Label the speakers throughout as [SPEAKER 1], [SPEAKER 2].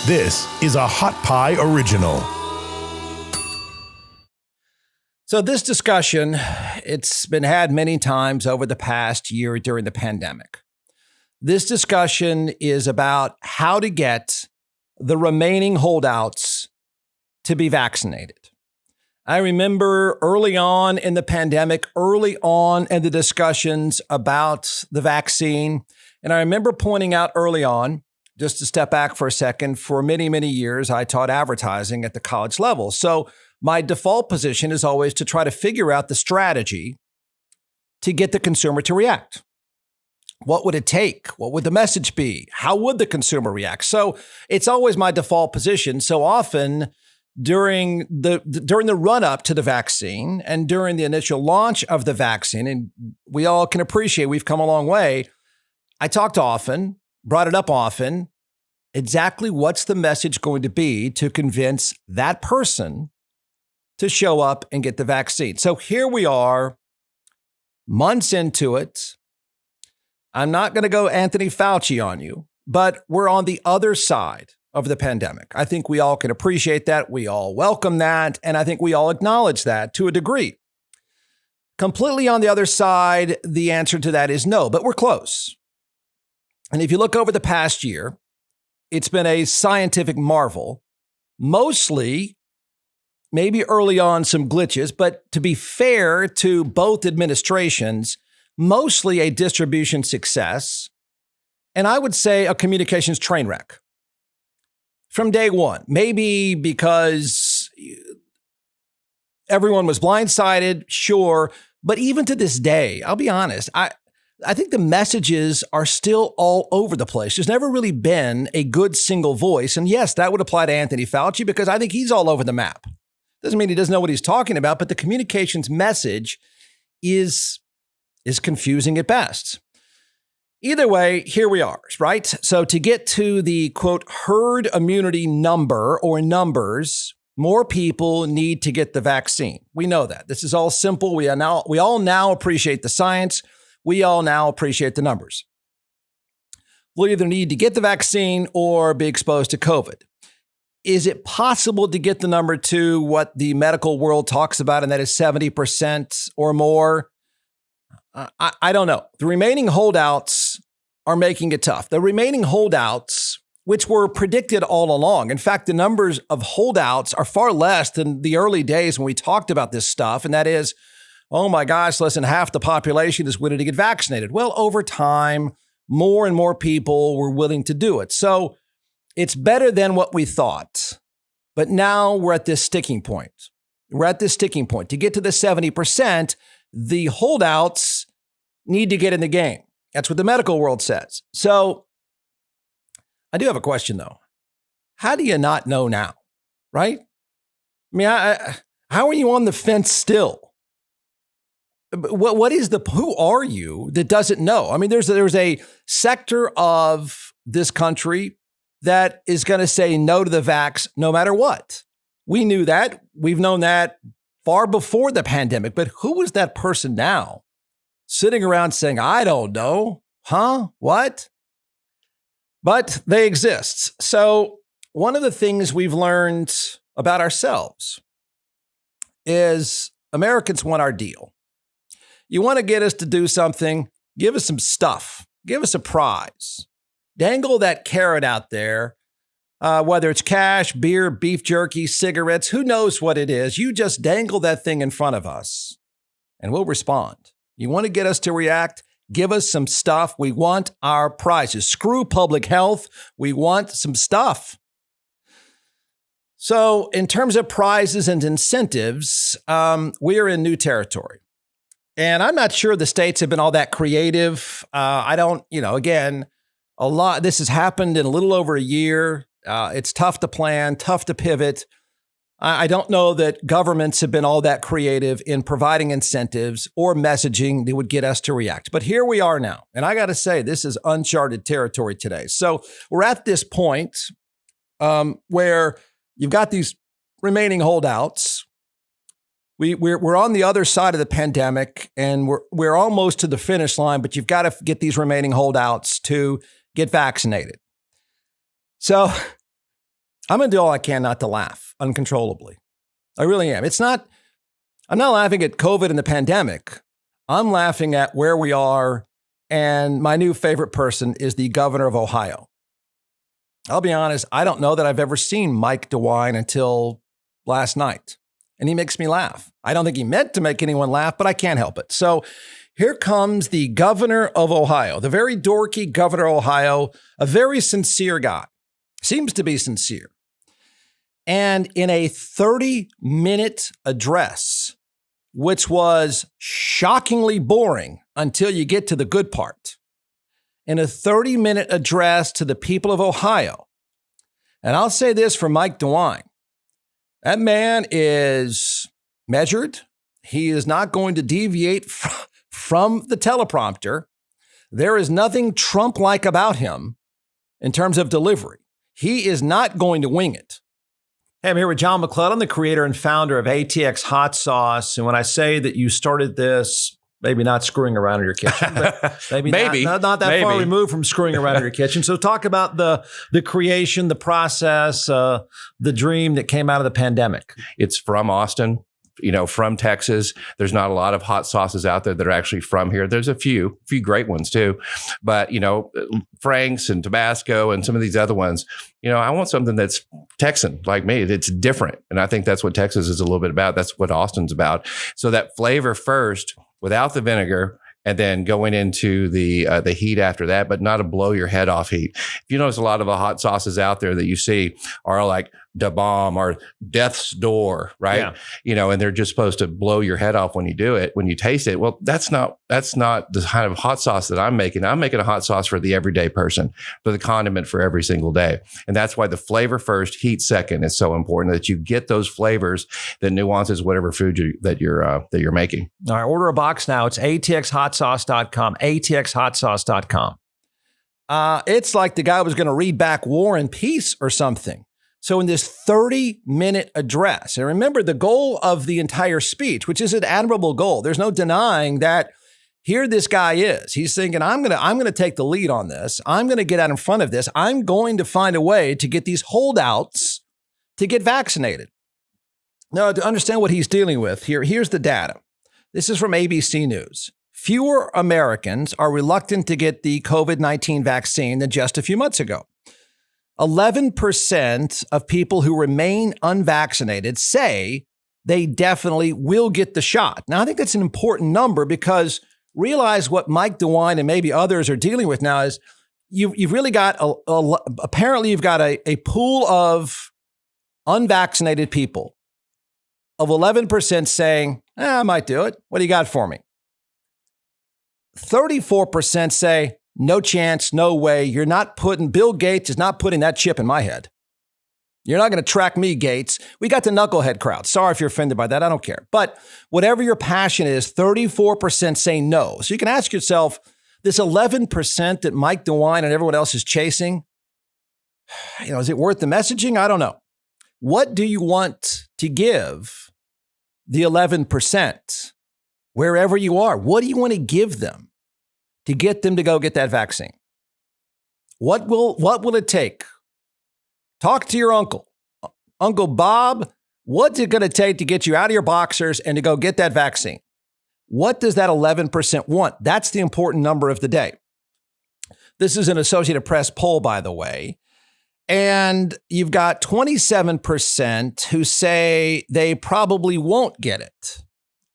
[SPEAKER 1] This is a Hot Pie Original.
[SPEAKER 2] So this discussion, it's been had many times over the past year during the pandemic. This discussion is about how to get the remaining holdouts to be vaccinated. I remember early on in the pandemic, early on in the discussions about the vaccine, and I remember pointing out early on, just to step back for a second, for many, many years, I taught advertising at the college level. So my default position is always to try to figure out the strategy to get the consumer to react. What would it take? What would the message be? How would the consumer react? So it's always my default position. So often during the run-up to the vaccine and during the initial launch of the vaccine, and we all can appreciate we've come a long way, I talked often, brought it up often, exactly what's the message going to be to convince that person to show up and get the vaccine. So here we are, months into it. I'm not going to go Anthony Fauci on you, but we're on the other side of the pandemic. I think we all can appreciate that. We all welcome that. And I think we all acknowledge that to a degree. Completely on the other side, the answer to that is no, but we're close. And if you look over the past year, it's been a scientific marvel, mostly, maybe early on some glitches, but to be fair to both administrations, mostly a distribution success, and I would say a communications train wreck from day one. Maybe because everyone was blindsided, sure, but even to this day, I'll be honest, I think the messages are still all over the place. There's never really been a good single voice. And yes, that would apply to Anthony Fauci because I think he's all over the map. Doesn't mean he doesn't know what he's talking about, but the communications message is confusing at best. Either way, here we are, right? So to get to the quote herd immunity number or numbers, more people need to get the vaccine. We know that. This is all simple. We all now appreciate the science. We all now appreciate the numbers. We'll either need to get the vaccine or be exposed to COVID. Is it possible to get the number to what the medical world talks about, and that is 70% or more? I don't know. The remaining holdouts are making it tough. The remaining holdouts, which were predicted all along. In fact, the numbers of holdouts are far less than the early days when we talked about this stuff, and that is, oh my gosh, less than half the population is willing to get vaccinated. Well, over time, more and more people were willing to do it. So it's better than what we thought. But now we're at this sticking point. We're at this sticking point. To get to the 70%, the holdouts need to get in the game. That's what the medical world says. So I do have a question, though. How do you not know now, right? I mean, how are you on the fence still? Who are you that doesn't know? I mean, there's a sector of this country that is going to say no to the vax no matter what. We knew that. We've known that far before the pandemic. But who is that person now sitting around saying, I don't know, huh? What? But they exist. So one of the things we've learned about ourselves is Americans want our deal. You want to get us to do something, give us some stuff, give us a prize. Dangle that carrot out there, whether it's cash, beer, beef jerky, cigarettes, who knows what it is. You just dangle that thing in front of us and we'll respond. You want to get us to react? Give us some stuff. We want our prizes. Screw public health. We want some stuff. So in terms of prizes and incentives, we are in new territory. And I'm not sure the states have been all that creative. Again, a lot. This has happened in a little over a year. It's tough to plan, tough to pivot. I don't know that governments have been all that creative in providing incentives or messaging that would get us to react. But here we are now. And I got to say, this is uncharted territory today. So we're at this point where you've got these remaining holdouts. We're on the other side of the pandemic and we're almost to the finish line, but you've got to get these remaining holdouts to get vaccinated. So I'm going to do all I can not to laugh uncontrollably. I really am. I'm not laughing at COVID and the pandemic. I'm laughing at where we are. And my new favorite person is the governor of Ohio. I'll be honest, I don't know that I've ever seen Mike DeWine until last night. And he makes me laugh. I don't think he meant to make anyone laugh, but I can't help it. So here comes the governor of Ohio, the very dorky governor of Ohio, a very sincere guy, seems to be sincere. And in a 30-minute address, which was shockingly boring until you get to the good part, in a 30-minute address to the people of Ohio, and I'll say this for Mike DeWine, that man is measured. He is not going to deviate from the teleprompter. There is nothing Trump-like about him in terms of delivery. He is not going to wing it. Hey, I'm here with John McCloud. I'm the creator and founder of ATX Hot Sauce. And when I say that you started this, maybe not screwing around in your kitchen, but maybe not that far removed from screwing around in your kitchen. So talk about the creation, the process, the dream that came out of the pandemic.
[SPEAKER 3] It's from Austin, from Texas. There's not a lot of hot sauces out there that are actually from here. There's a few great ones too. But, Frank's and Tabasco and some of these other ones, I want something that's Texan like me. It's different. And I think that's what Texas is a little bit about. That's what Austin's about. So that flavor first, without the vinegar, and then going into the heat after that, but not a blow your head off heat. If you notice, a lot of the hot sauces out there that you see are like Da Bomb or Death's Door, right? Yeah. And they're just supposed to blow your head off when you do it, when you taste it. Well, that's not the kind of hot sauce that I'm making. I'm making a hot sauce for the everyday person, for the condiment for every single day. And that's why the flavor first, heat second is so important, that you get those flavors, the nuances, whatever food that you're making.
[SPEAKER 2] All right, order a box now. It's atxhotsauce.com, atxhotsauce.com. It's like the guy was going to read back War and Peace or something. So in this 30-minute address, and remember the goal of the entire speech, which is an admirable goal. There's no denying that here this guy is. He's thinking, I'm going to take the lead on this. I'm going to get out in front of this. I'm going to find a way to get these holdouts to get vaccinated. Now, to understand what he's dealing with, here's the data. This is from ABC News. Fewer Americans are reluctant to get the COVID-19 vaccine than just a few months ago. 11% of people who remain unvaccinated say they definitely will get the shot. Now, I think that's an important number, because realize what Mike DeWine and maybe others are dealing with now is you've really got apparently you've got a pool of unvaccinated people of 11% saying, I might do it. What do you got for me? 34% say, no chance, no way. Bill Gates is not putting that chip in my head. You're not going to track me, Gates. We got the knucklehead crowd. Sorry if you're offended by that. I don't care. But whatever your passion is, 34% say no. So you can ask yourself, this 11% that Mike DeWine and everyone else is chasing, is it worth the messaging? I don't know. What do you want to give the 11%? Wherever you are, what do you want to give them to get them to go get that vaccine? What will it take? Talk to your uncle. Uncle Bob, what's it going to take to get you out of your boxers and to go get that vaccine? What does that 11% want? That's the important number of the day. This is an Associated Press poll, by the way. And you've got 27% who say they probably won't get it.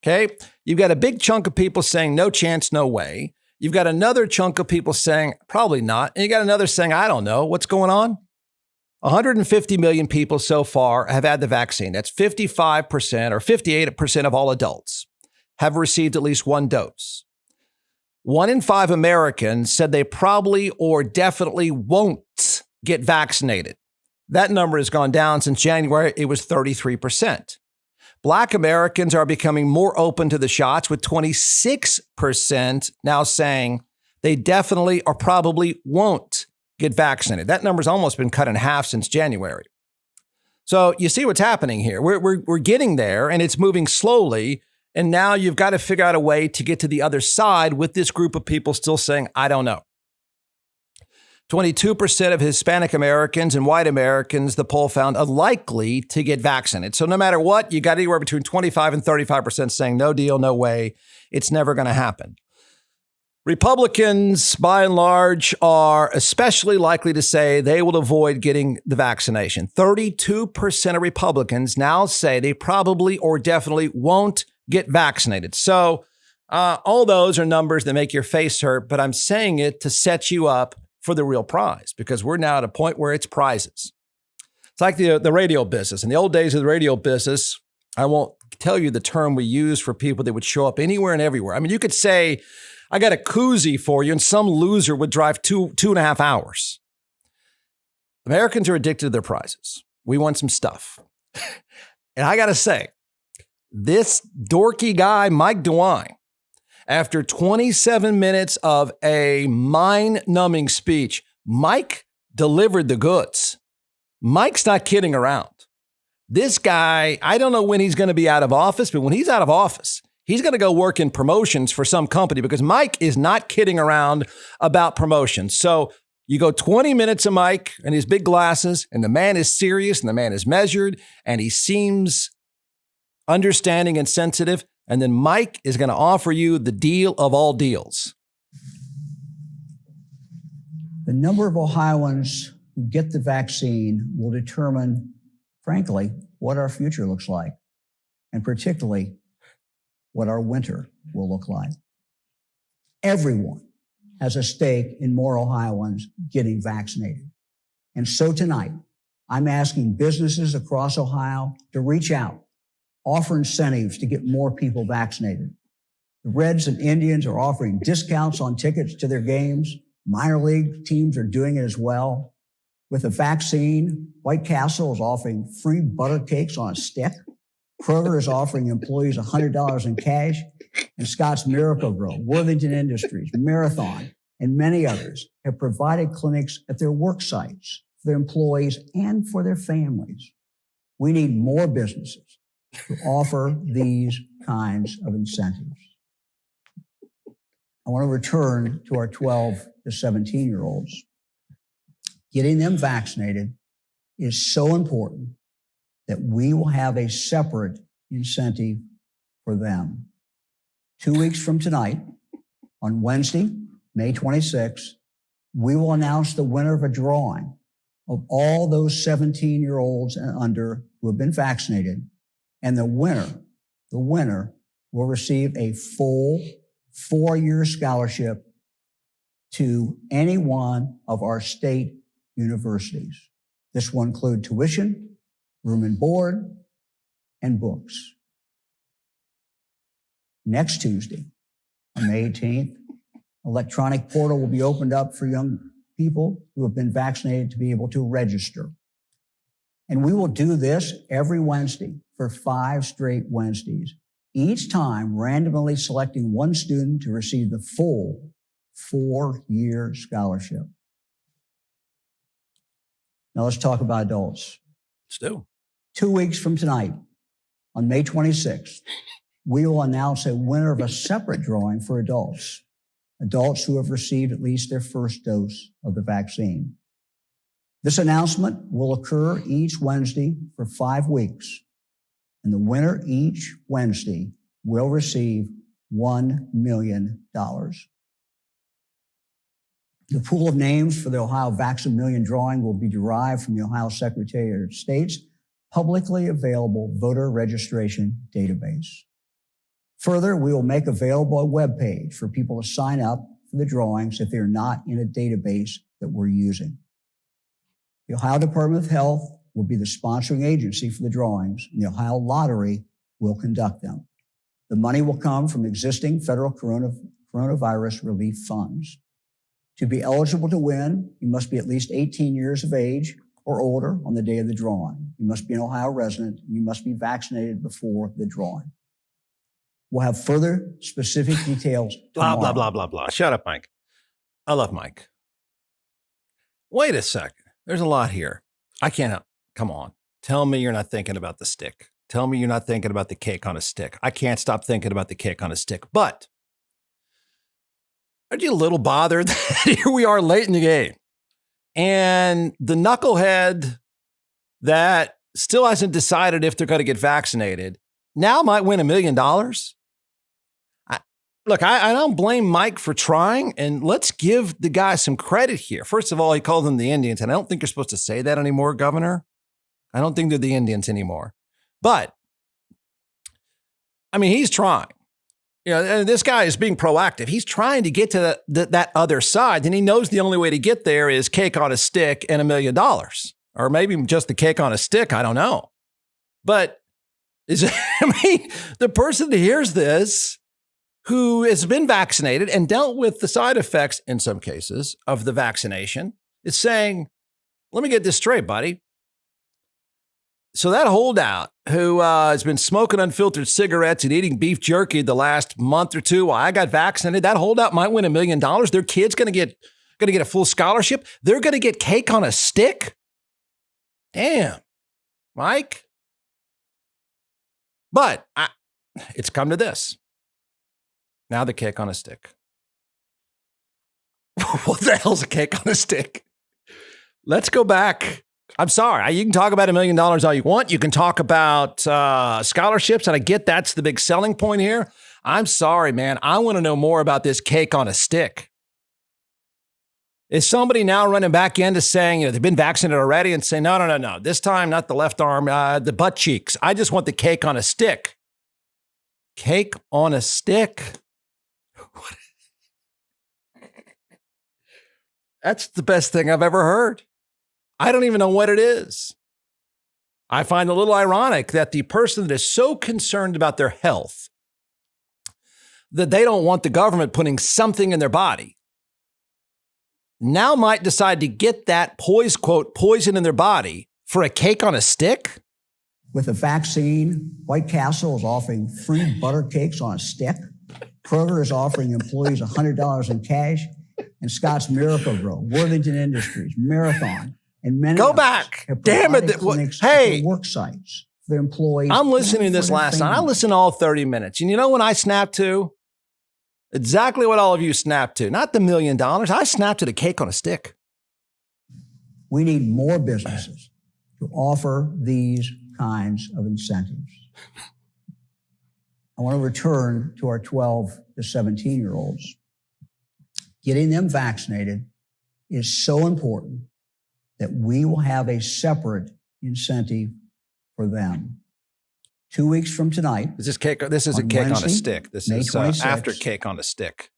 [SPEAKER 2] Okay? You've got a big chunk of people saying no chance, no way. You've got another chunk of people saying probably not. And you got another saying, I don't know. What's going on? 150 million people so far have had the vaccine. That's 55% or 58% of all adults have received at least one dose. 1 in 5 Americans said they probably or definitely won't get vaccinated. That number has gone down since January. It was 33%. Black Americans are becoming more open to the shots, with 26% now saying they definitely or probably won't get vaccinated. That number's almost been cut in half since January. So you see what's happening here. We're getting there, and it's moving slowly. And now you've got to figure out a way to get to the other side with this group of people still saying, I don't know. 22% of Hispanic Americans and white Americans, the poll found unlikely to get vaccinated. So no matter what, you got anywhere between 25 and 35% saying no deal, no way, it's never going to happen. Republicans, by and large, are especially likely to say they will avoid getting the vaccination. 32% of Republicans now say they probably or definitely won't get vaccinated. So all those are numbers that make your face hurt, but I'm saying it to set you up for the real prize, because we're now at a point where it's prizes. It's like the radio business. In the old days of the radio business, I won't tell you the term we use for people that would show up anywhere and everywhere. I mean, you could say, I got a koozie for you, and some loser would drive 2.5 hours. Americans are addicted to their prizes. We want some stuff. And I got to say, this dorky guy, Mike DeWine, after 27 minutes of a mind-numbing speech, Mike delivered the goods. Mike's not kidding around. This guy, I don't know when he's going to be out of office, but when he's out of office, he's going to go work in promotions for some company, because Mike is not kidding around about promotions. So you go 20 minutes of Mike and his big glasses, and the man is serious and the man is measured and he seems understanding and sensitive. And then Mike is going to offer you the deal of all deals.
[SPEAKER 4] The number of Ohioans who get the vaccine will determine, frankly, what our future looks like, and particularly what our winter will look like. Everyone has a stake in more Ohioans getting vaccinated. And so tonight, I'm asking businesses across Ohio to reach out, offer incentives to get more people vaccinated. The Reds and Indians are offering discounts on tickets to their games. Minor league teams are doing it as well. With a vaccine, White Castle is offering free butter cakes on a stick. Kroger is offering employees $100 in cash. And Scott's Miracle-Gro, Worthington Industries, Marathon, and many others have provided clinics at their work sites for their employees and for their families. We need more businesses to offer these kinds of incentives. I want to return to our 12 to 17-year-olds. Getting them vaccinated is so important that we will have a separate incentive for them. 2 weeks from tonight, on Wednesday, May 26th, we will announce the winner of a drawing of all those 17-year-olds and under who have been vaccinated. And the winner will receive a full 4-year scholarship to any one of our state universities. This will include tuition, room and board, and books. Next Tuesday, on May 18th, electronic portal will be opened up for young people who have been vaccinated to be able to register. And we will do this every Wednesday for 5 straight Wednesdays, each time randomly selecting one student to receive the full 4-year scholarship. Now let's talk about adults.
[SPEAKER 2] Let's do.
[SPEAKER 4] 2 weeks from tonight, on May 26th, we will announce a winner of a separate drawing for adults who have received at least their first dose of the vaccine. This announcement will occur each Wednesday for 5 weeks, and the winner each Wednesday will receive $1 million. The pool of names for the Ohio Vax-A-Million drawing will be derived from the Ohio Secretary of State's publicly available voter registration database. Further, we will make available a web page for people to sign up for the drawings if they're not in a database that we're using. The Ohio Department of Health will be the sponsoring agency for the drawings, and the Ohio Lottery will conduct them. The money will come from existing federal coronavirus relief funds. To be eligible to win, you must be at least 18 years of age or older on the day of the drawing. You must be an Ohio resident, and you must be vaccinated before the drawing. We'll have further specific details
[SPEAKER 2] Blah,
[SPEAKER 4] tomorrow.
[SPEAKER 2] blah, blah, blah, blah. Shut up, Mike. I love Mike. Wait a second. There's a lot here. I can't help. Come on. Tell me you're not thinking about the stick. Tell me you're not thinking about the cake on a stick. I can't stop thinking about the cake on a stick. But aren't you a little bothered that here we are late in the game? And the knucklehead that still hasn't decided if they're going to get vaccinated now might win $1 million. Look, I don't blame Mike for trying, and let's give the guy some credit here. First of all, he called them the Indians, and I don't think you're supposed to say that anymore, Governor. I don't think they're the Indians anymore. But, I mean, he's trying. You know, and this guy is being proactive. He's trying to get to that other side, and he knows the only way to get there is cake on a stick and $1 million. Or maybe just the cake on a stick, I don't know. But, the person that hears this, who has been vaccinated and dealt with the side effects, in some cases, of the vaccination, is saying, let me get this straight, buddy. So that holdout who has been smoking unfiltered cigarettes and eating beef jerky the last month or two while I got vaccinated, that holdout might win $1 million. Their kid's going to get a full scholarship. They're going to get cake on a stick. Damn, Mike. But it's come to this. Now the cake on a stick. What the hell's a cake on a stick? Let's go back. I'm sorry. You can talk about $1 million all you want. You can talk about scholarships, and I get that's the big selling point here. I'm sorry, man. I want to know more about this cake on a stick. Is somebody now running back into saying, they've been vaccinated already and say, no. This time, not the left arm, the butt cheeks. I just want the cake on a stick. Cake on a stick? That's the best thing I've ever heard. I don't even know what it is. I find it a little ironic that the person that is so concerned about their health that they don't want the government putting something in their body now might decide to get that poison in their body for a cake on a stick.
[SPEAKER 4] With a vaccine, White Castle is offering free butter cakes on a stick. Kroger is offering employees $100 in cash. And Scott's Miracle-Gro, Worthington Industries, Marathon, and many
[SPEAKER 2] Go
[SPEAKER 4] others
[SPEAKER 2] back.
[SPEAKER 4] have
[SPEAKER 2] Damn it.
[SPEAKER 4] provided clinics
[SPEAKER 2] Hey.
[SPEAKER 4] at their work sites for their employees.
[SPEAKER 2] I'm listening to
[SPEAKER 4] and
[SPEAKER 2] this
[SPEAKER 4] for their
[SPEAKER 2] last night. I
[SPEAKER 4] families.
[SPEAKER 2] listened all 30 minutes. And you know when I snapped to? Exactly what all of you snapped to. Not the $1 million. I snapped to the cake on a stick.
[SPEAKER 4] We need more businesses to offer these kinds of incentives. I want to return to our 12 to 17-year-olds. Getting them vaccinated is so important that we will have a separate incentive for them. 2 weeks from tonight.
[SPEAKER 2] This is cake. This isn't
[SPEAKER 4] On
[SPEAKER 2] cake on a
[SPEAKER 4] Wednesday,
[SPEAKER 2] stick. This
[SPEAKER 4] May
[SPEAKER 2] is
[SPEAKER 4] 26th.
[SPEAKER 2] after cake on a stick.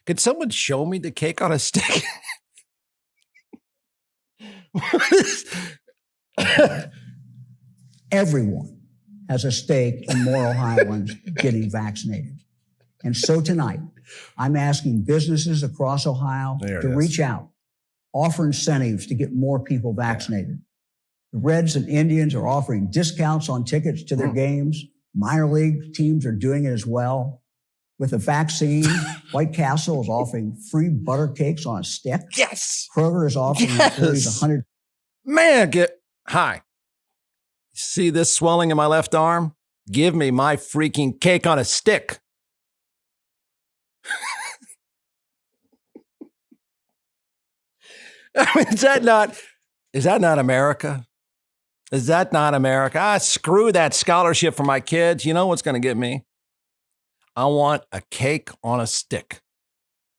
[SPEAKER 2] Could someone show me the cake on a stick?
[SPEAKER 4] Everyone has a stake in more Ohioans getting vaccinated. And so tonight, I'm asking businesses across Ohio
[SPEAKER 2] There it
[SPEAKER 4] to
[SPEAKER 2] is.
[SPEAKER 4] reach out, offer incentives to get more people vaccinated. The Reds and Indians are offering discounts on tickets to their games. Minor league teams are doing it as well. With a vaccine, White Castle is offering free butter cakes on a stick.
[SPEAKER 2] Yes.
[SPEAKER 4] Kroger is offering employees
[SPEAKER 2] Yes.
[SPEAKER 4] 100.
[SPEAKER 2] Man, hi. See this swelling in my left arm? Give me my freaking cake on a stick. I mean, is that not America? Is that not America? Screw that scholarship for my kids. You know what's going to get me? I want a cake on a stick.